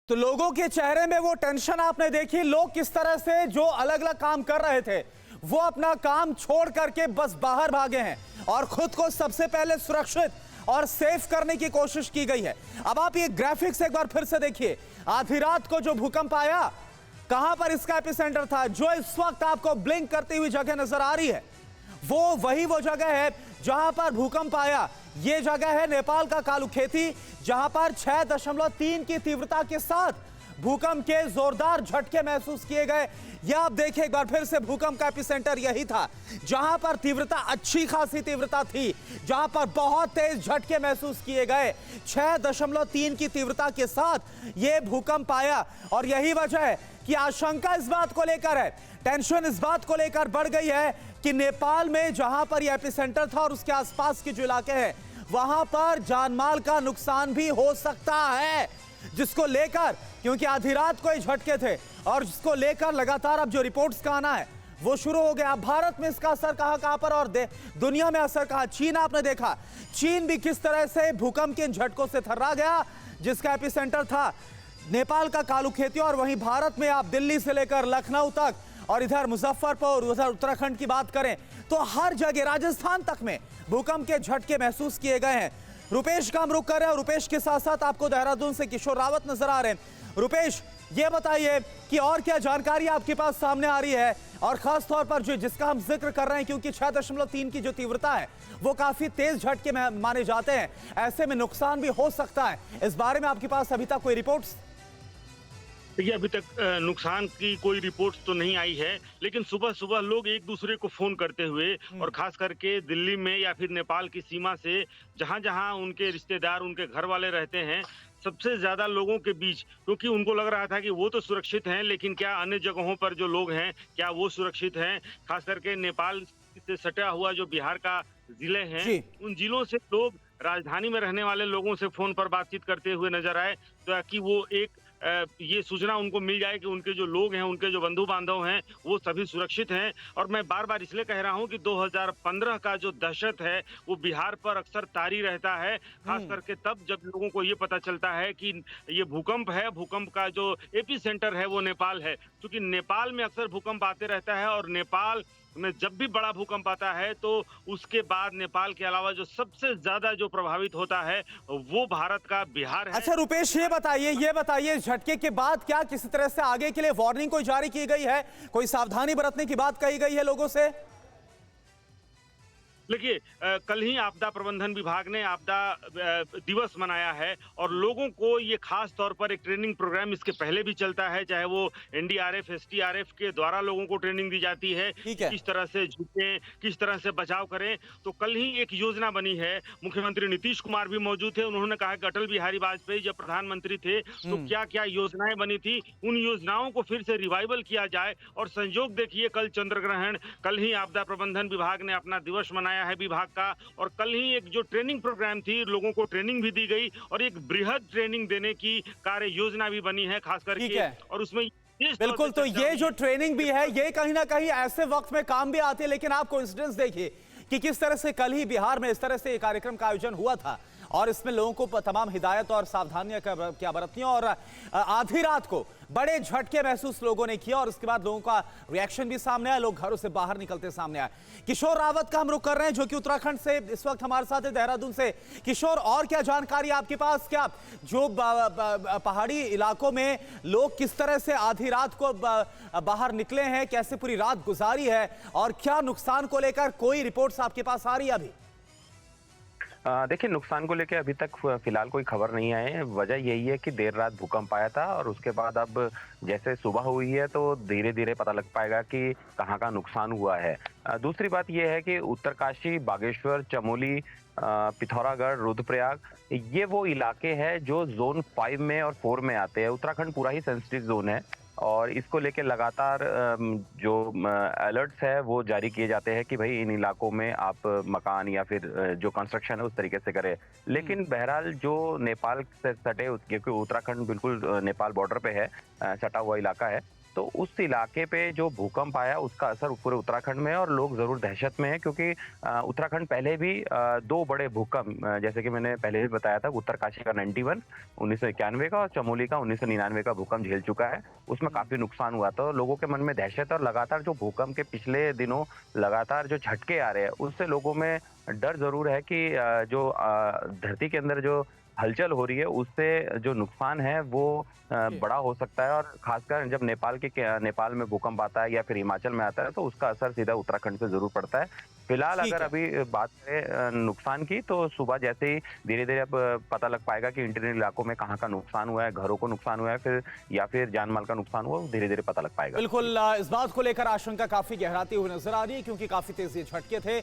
तो लोगों के चेहरे में वो टेंशन आपने देखी, लोग किस तरह से जो अलग अलग काम कर रहे थे वो अपना काम छोड़ करके बस बाहर भागे हैं और खुद को सबसे पहले सुरक्षित और सेफ करने की कोशिश की गई है। अब आप ये ग्राफिक्स एक बार फिर से देखिए। आधी रात को जो भूकंप आया, कहां पर इसका एपिसेंटर था? जो इस वक्त आपको ब्लिंक करती हुई जगह नजर आ रही है वो जगह है जहां पर भूकंप आया। ये जगह है नेपाल का कालूखेती, जहां पर 6.3 की तीव्रता के साथ भूकंप के जोरदार झटके महसूस किए गए। यह आप देखिए एक बार फिर से, भूकंप का एपिसेंटर यही था जहां पर तीव्रता अच्छी खासी तीव्रता थी, जहां पर बहुत तेज झटके महसूस किए गए। 6.3 की तीव्रता के साथ यह भूकंप आया और यही वजह है कि आशंका इस बात को लेकर है, टेंशन इस बात को लेकर बढ़ गई है कि नेपाल में जहां पर यह एपिसेंटर था और उसके आसपास के जो इलाके हैं वहां पर जानमाल का नुकसान भी हो सकता है, जिसको लेकर, क्योंकि आधी रात को ही झटके थे और जिसको लेकर लगातार अब जो रिपोर्ट्स का आना है वो शुरू हो गया। भारत में इसका असर कहां पर और दुनिया में असर कहां? चीन आपने देखा, चीन भी किस तरह से भूकंप के इन झटकों से थर्रा गया, जिसका एपिसेंटर था नेपाल का कालूखेती। और वहीं भारत में आप दिल्ली से लेकर लखनऊ तक और इधर मुजफ्फरपुर, उधर उत्तराखंड की बात करें तो हर जगह, राजस्थान तक में भूकंप के झटके महसूस किए गए हैं। रुपेश का हम रुख कर रहे हैं और रुपेश के साथ साथ आपको देहरादून से किशोर रावत नजर आ रहे हैं। रुपेश, ये बताइए कि और क्या जानकारी आपके पास सामने आ रही है, और खास तौर पर जो जिसका हम जिक्र कर रहे हैं, क्योंकि 6.3 की जो तीव्रता है वो काफी तेज झटके माने जाते हैं, ऐसे में नुकसान भी हो सकता है। इस बारे में आपके पास अभी तक कोई रिपोर्ट्स? देखिए, अभी तक नुकसान की कोई रिपोर्ट तो नहीं आई है, लेकिन सुबह सुबह लोग एक दूसरे को फोन करते हुए और खास करके दिल्ली में या फिर नेपाल की सीमा से जहां जहां उनके रिश्तेदार, उनके घर वाले रहते हैं, सबसे ज्यादा लोगों के बीच, क्योंकि उनको लग रहा था कि वो तो सुरक्षित हैं, लेकिन क्या अन्य जगहों पर जो लोग हैं क्या वो सुरक्षित हैं? खास करके नेपाल से सटा हुआ जो बिहार का जिले हैं, उन जिलों से लोग राजधानी में रहने वाले लोगों से फोन पर बातचीत करते हुए नजर आए, ताकि वो एक ये सूचना उनको मिल जाए कि उनके जो लोग हैं, उनके जो बंधु बांधव हैं, वो सभी सुरक्षित हैं। और मैं बार बार इसलिए कह रहा हूं कि 2015 का जो दहशत है वो बिहार पर अक्सर तारी रहता है, खास करके तब जब लोगों को ये पता चलता है कि ये भूकंप है, भूकंप का जो एपी सेंटर है वो नेपाल है। क्योंकि नेपाल में अक्सर भूकंप आते रहता है और नेपाल में जब भी बड़ा भूकंप आता है तो उसके बाद नेपाल के अलावा जो सबसे ज्यादा जो प्रभावित होता है वो भारत का बिहार है। अच्छा रुपेश, ये बताइए झटके के बाद क्या किसी तरह से आगे के लिए वार्निंग कोई जारी की गई है, कोई सावधानी बरतने की बात कही गई है लोगों से? देखिए, कल ही आपदा प्रबंधन विभाग ने आपदा दिवस मनाया है और लोगों को ये खास तौर पर एक ट्रेनिंग प्रोग्राम इसके पहले भी चलता है, चाहे वो एनडीआरएफ, एसडीआरएफ के द्वारा लोगों को ट्रेनिंग दी जाती है किस तरह से झुकें, किस तरह से बचाव करें। तो कल ही एक योजना बनी है, मुख्यमंत्री नीतीश कुमार भी मौजूद थे, उन्होंने कहा कि अटल बिहारी वाजपेयी जब प्रधानमंत्री थे तो क्या क्या योजनाएं बनी थी, उन योजनाओं को फिर से रिवाइवल किया जाए। और संयोग देखिए, कल चंद्र ग्रहण, कल ही आपदा प्रबंधन विभाग ने अपना दिवस मनाया है विभाग का, और कल ही एक जो ट्रेनिंग प्रोग्राम थी, लोगों को ट्रेनिंग भी दी गई और एक बृहद ट्रेनिंग देने की कार्य योजना भी बनी है खास करके। और उसमें बिल्कुल, तो ये जो ट्रेनिंग भी है ये कहीं ना कहीं ऐसे वक्त में काम भी आती है। लेकिन आप कोइंसिडेंस देखिए कि किस तरह से कल ही बिहार में इस तरह से कार्यक्रम का आयोजन हुआ था और इसमें लोगों को तमाम हिदायत और सावधानियां क्या बरतनी, और आधी रात को बड़े झटके महसूस लोगों ने किया और उसके बाद लोगों का रिएक्शन भी सामने आया, लोग घरों से बाहर निकलते सामने आए। किशोर रावत का हम रुख कर रहे हैं जो कि उत्तराखंड से इस वक्त हमारे साथ है, देहरादून से। किशोर, और क्या जानकारी आपके पास? क्या जो पहाड़ी इलाकों में लोग किस तरह से आधी रात को बाहर निकले हैं, कैसे पूरी रात गुजारी है, और क्या नुकसान को लेकर कोई रिपोर्ट्स आपके पास आ रही है अभी? देखिए, नुकसान को लेकर अभी तक फिलहाल कोई खबर नहीं आई है। वजह यही है कि देर रात भूकंप आया था और उसके बाद अब जैसे सुबह हुई है तो धीरे धीरे पता लग पाएगा कि कहाँ का नुकसान हुआ है। दूसरी बात यह है कि उत्तरकाशी, बागेश्वर, चमोली, पिथौरागढ़, रुद्रप्रयाग, ये वो इलाके हैं जो जोन 5 में और 4 में आते हैं। उत्तराखंड पूरा ही सेंसिटिव जोन है और इसको लेके लगातार जो अलर्ट्स है वो जारी किए जाते हैं कि भाई इन इलाकों में आप मकान या फिर जो कंस्ट्रक्शन है उस तरीके से करें। लेकिन बहरहाल जो नेपाल से सटे, क्योंकि उत्तराखंड बिल्कुल नेपाल बॉर्डर पे है, सटा हुआ इलाका है, तो उस इलाके पे जो भूकंप आया उसका असर पूरे उत्तराखंड में है और लोग ज़रूर दहशत में हैं, क्योंकि उत्तराखंड पहले भी 2 बड़े भूकंप, जैसे कि मैंने पहले भी बताया था, उत्तरकाशी का 91 1991 का और चमोली का 1999 का भूकंप झेल चुका है। उसमें काफ़ी नुकसान हुआ था और लोगों के मन में दहशत, और लगातार जो भूकंप के पिछले दिनों लगातार जो झटके आ रहे हैं, उससे लोगों में डर ज़रूर है कि जो धरती के अंदर जो हलचल हो रही है उससे जो नुकसान है वो जी। बड़ा हो सकता है, और खासकर जब नेपाल में भूकंप आता है या फिर हिमाचल में आता है तो उसका असर सीधा उत्तराखंड पे जरूर पड़ता है। फिलहाल ठीक अगर है। अभी बात करें नुकसान की, तो सुबह जैसे ही धीरे धीरे अब पता लग पाएगा कि इंटीरियर इलाकों में कहाँ का नुकसान हुआ है, घरों को नुकसान हुआ है फिर या फिर जान माल का नुकसान हुआ, धीरे धीरे पता लग पाएगा। बिल्कुल इस बात को लेकर आशंका काफी गहराती हुई नजर आ रही है, क्योंकि काफी तेज ये झटके थे।